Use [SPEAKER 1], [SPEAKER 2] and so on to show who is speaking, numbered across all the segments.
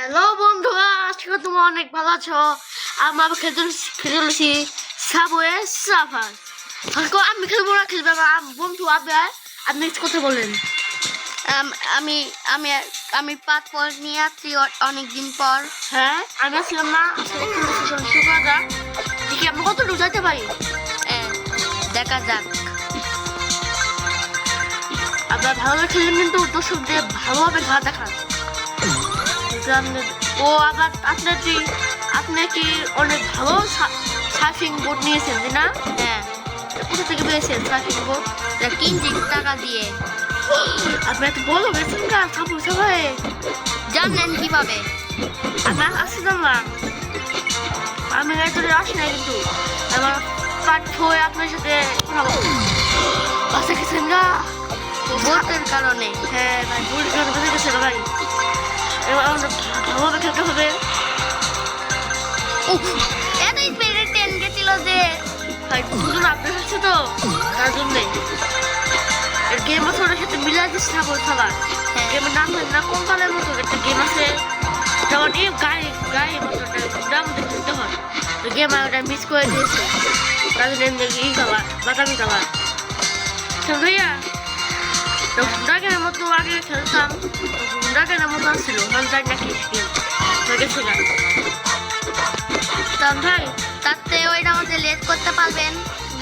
[SPEAKER 1] Hello বন্ধুরা, আজকে তোমরা অনেক ভালো আছো। আমরা খেলছি সাবওয়ে সার্ফার। আমি খেলবো না, খেলবে আমার বন্ধু আবার। আপনি কথা বলেন।
[SPEAKER 2] আমি আমি আমি পাসপোর্ট নিয়ে আসছি অনেকদিন পর।
[SPEAKER 1] হ্যাঁ, আমি আসলাম না, আসলে খেলতেছি। শুরু করা যাক, দেখি আমরা কত দূর যাইতে পারি।
[SPEAKER 2] দেখা যাক।
[SPEAKER 1] আপনার ভালোভাবে খেলেন, কিন্তু দর্শকদের ভালোভাবে খেলা দেখান। ও আবার আপনি কি অনেক ভালো সার্ফিং বোর্ড নিয়েছেন, তাই না?
[SPEAKER 2] হ্যাঁ,
[SPEAKER 1] কোথা থেকে পেয়েছেন সার্ফিং বোর্ড?
[SPEAKER 2] কিনছি টাকা দিয়ে।
[SPEAKER 1] আপনি এত বড় গেছেন না সবাই
[SPEAKER 2] জানলেন কিভাবে?
[SPEAKER 1] আমার আসছিলাম না, আমি এতটা আসি না, কিন্তু আমার পাঠ্য হয়ে আপনার সাথে বাসা গেছেন না
[SPEAKER 2] বোটের কারণে।
[SPEAKER 1] হ্যাঁ ভাই, ভুল বেঁচে গেছে ভাই। এবার আমরা ভালোভাবে খেলতে হবে।
[SPEAKER 2] এত স্পিডে ট্রেন গেছিল যে
[SPEAKER 1] ভাই দুজন আপনার হচ্ছে তো, তার জন্যে গেম আছে, ওটার সাথে মিলাই দিচ্ছে না বলতে হবে। গেমের নাম হয় না কোম্পানির মতো একটা গেম আছে, যেমন এই গাড়ি মতো ওটার মধ্যে খেলতে হয়। তো গেম ওটা মিস করে দিয়েছে, তার জন্য ই খাবার বাদামি খাবার ভাইয়া। তো হুন্ডাগের মতো আগে খেলতাম, হুন্ডাগের মতো আসছিল, আমি জানি না কি স্কিল হয়ে গেছে না। ভাই
[SPEAKER 2] তাতে ওইটা মধ্যে লেট করতে পারবেন,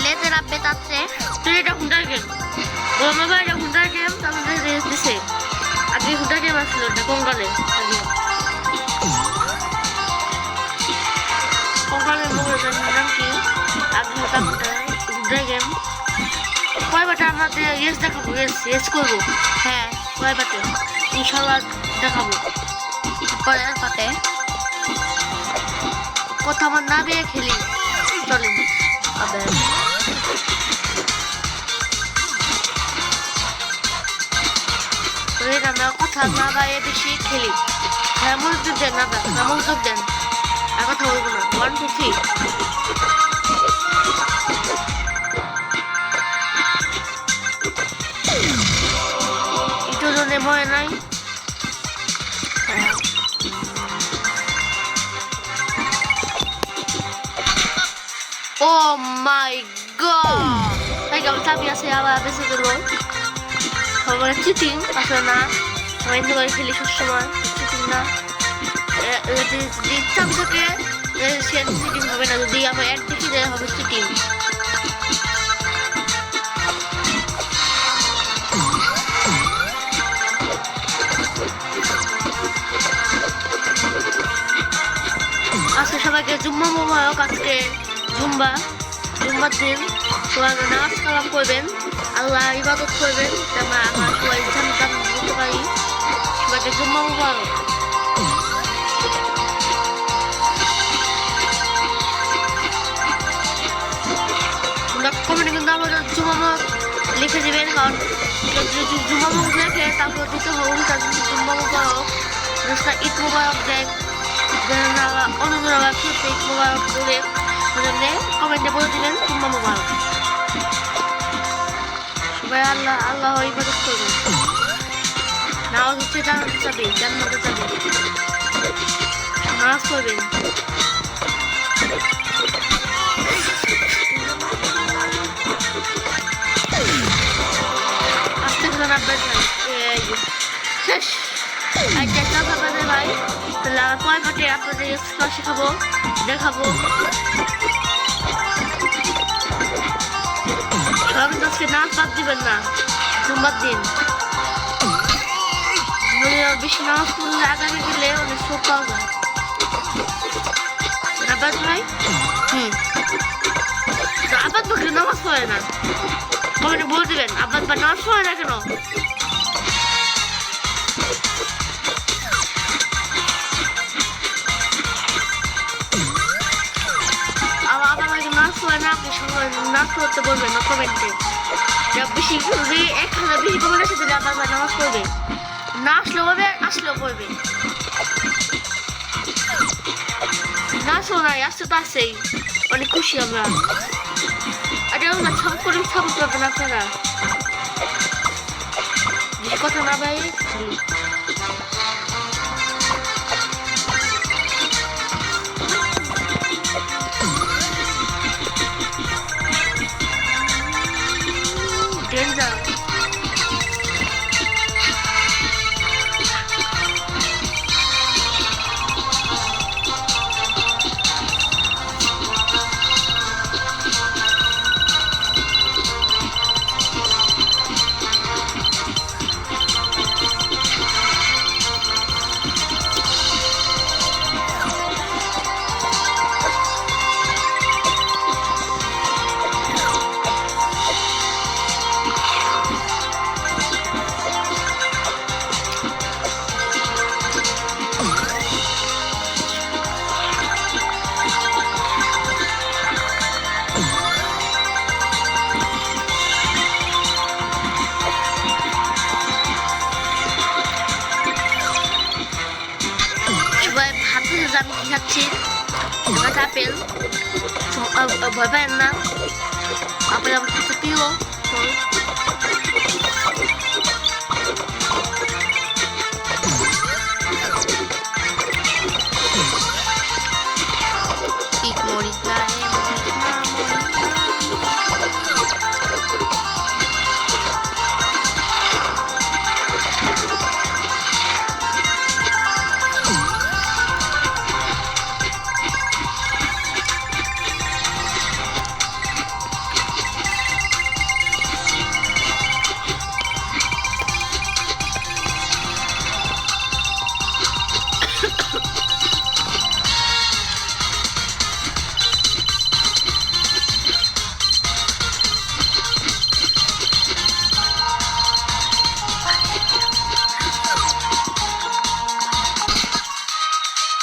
[SPEAKER 2] লেটে রাখবে তাতে।
[SPEAKER 1] তুই এটা হুন্ডার গেম, ও বাবা এটা হুন্ডার গেম, তার মধ্যে রেস দিছে। আগে হুন্ডার গেম আসছিল, এটা কঙ্কালে কঙ্কালের মোবাইলের নাম কি? আগে হতাম হুন্ডার গেম। কয় বাটে আমাদের রেস দেখাবো, রেস করবো।
[SPEAKER 2] হ্যাঁ,
[SPEAKER 1] কয় বাটে ইনশাল্লাহ দেখাবো।
[SPEAKER 2] পরের পাতে
[SPEAKER 1] কথা আমার না দিয়ে খেলি, চলেন। আবার আমরা কথা না বাইরে বেশি খেলি। হ্যাঁ, মনোযোগ দেন না, মনোযোগ দেন, আর কথা বলবো না। 1 2 3 একটু জন্য মনে নাই। ও মাই গড, ভাই কেমন চাবি আছে আবার বেঁচে গেল। সবাই চিটিং আসলে না, আমি এমনি করে খেলি সবসময়, চিটিং না। যদি চাবি থাকে সে চিটিং হবে না, যদি আমার অ্যাড দেখি যায় হবে চিটিং। আজকে সবাইকে জুম্মা মোবারক। আজকে জুম্বার দিন সবাই নামাজ কালাম করবেন, আল্লাহ ইবাদত করবেন, আমরা সবাই জানতাম বলতে পারি। সবাইকে জুম্মা মোবারক। কমেন্টে কিন্তু আমাদের জুম্মা মোবারক লিখে দেবেন, কারণ যদি জুম্মা মোবারক লেখে তারপর দিতে হবে তার জন্য জুম্মা মোবারক। ঈদ মোবারক দেয়, অন্যরা ঈদ মোবারক বলে কমেন্টে বলে দিবেন জুম্মা মোবারক। সবাই আল্লাহ ইবাদত করবেন, নামাজ হচ্ছে জান্নাতে যাবে, নামাজ করবেন। আস্তে করে নামবেন শেষ। আপনাদের ভাই তাহলে আমার কয় পাটে আপনাদের এক্সট্রা শেখাবো, দেখাবো। সবাই আজকে নাচ বাদ দিবেন না, জুম্বার দিন বেশি নামাজ পড়লে আগামী গেলে অনেক শোক পাওয়া যায়। আবাদ ভাই আবাদ ভাই নামাজ পড়ে না, কমেন্টে বলে দিবেন আবাদ ভাই নামাজ পড়ে না কেন। নাচ করতে বলবেন না কমেন্টে, বেশি যদি 1000 বেশি কমেন্ট আসে তাহলে আবার নামাজ পড়বে, না আসলেও হবে, আসলেও পড়বে। নাচও নাই, আসতে তো আসছেই, অনেক খুশি আমরা। আর আমরা সাপোর্ট করবেন আপনারা, বেশি কথা না ভাই। বুঝতেছে যে আমি কি খাচ্ছি। এটা আপেল, ভয় পাবেন না, আপেল আমার কাছে প্রিয়।
[SPEAKER 2] ঠিক মরিচ না রে, মরিচ না, মরিচ না।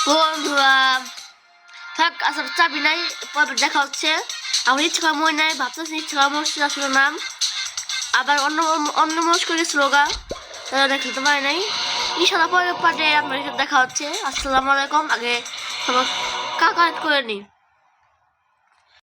[SPEAKER 1] বন্ধুরা থাক, আসলে চাবি নাই, পরে দেখা হচ্ছে। আমার ইচ্ছে করা মনে নাই, ভাবতেছি ইচ্ছে করা মনে আসলে নাম আবার অন্য অন্য মনস্ক করে স্লোগা, তারা দেখতে পারে নাই। ইনশাল্লাহ পরের পার্টে আপনার সাথে দেখা হচ্ছে। আসসালামু আলাইকুম। আগে সবাই কানেক্ট করে নিই।